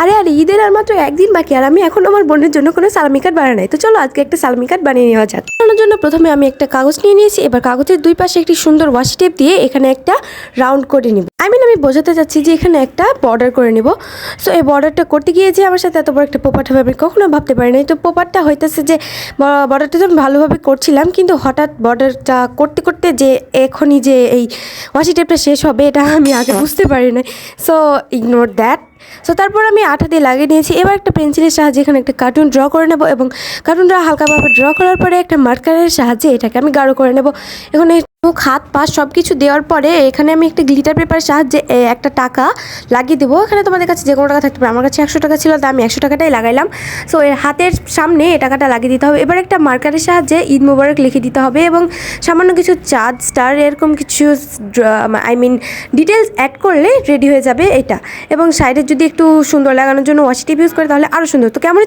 আরে আরে ঈদের আর মাত্র একদিন বাকি, আর আমি এখন আমার বোনের জন্য কোনো সালামি কার্ড বানাই নাই। তো চলো আজকে একটা সালামি কার্ড বানিয়ে নেওয়া যাক। বানানোর জন্য প্রথমে আমি একটা কাগজ নিয়ে নিয়েছি। এবার কাগজের দুই পাশে একটি সুন্দর ওয়াশি টেপ দিয়ে এখানে একটা রাউন্ড করে নিব। আমি বোঝাতে চাচ্ছি যে এখানে একটা বর্ডার করে নিব। সো এই বর্ডারটা করতে গিয়ে যে আমার সাথে এত বড় একটা পোপাট হবে আমি কখনো ভাবতে পারি নাই। তো পোপাটটা হইতেছে যে বর্ডারটা তো আমি ভালোভাবে করছিলাম, কিন্তু হঠাৎ বর্ডারটা করতে করতে যে এখনই যে এই ওয়াশি টেপটা শেষ হবে এটা আমি আগে বুঝতে পারি নাই। So ignore that. সো তারপর আমি আঠা দিয়ে লাগিয়ে নিয়েছি। এবার একটা পেন্সিলের সাহায্যে এখানে একটা কার্টুন ড্র করে নেব, এবং কার্টুনটা হালকাভাবে ড্র করার পরে একটা মার্কারের সাহায্যে এটাকে আমি গাঢ় করে নেব। এখানে হাত পা সব কিছু দেওয়ার পরে এখানে আমি একটা গ্লিটার পেপারের সাহায্যে একটা টাকা লাগিয়ে দেবো। এখানে তোমাদের কাছে যে কোনো টাকা থাকতে পারে, আমার কাছে 100 টাকা ছিল, তাই আমি 100 টাকাটাই লাগাইলাম। সো এর হাতের সামনে এই টাকাটা লাগিয়ে দিতে হবে। এবার একটা মার্কারের সাহায্যে ঈদ মোবারক লিখে দিতে হবে, এবং সামান্য কিছু চাঁদ স্টার এরকম কিছু ডিটেলস অ্যাড করলে রেডি হয়ে যাবে এটা। এবং সাইডে যদি একটু সুন্দর লাগানোর জন্য ওয়াশি টেপ ইউজ করে তাহলে আরও সুন্দর। তো কেমন হচ্ছে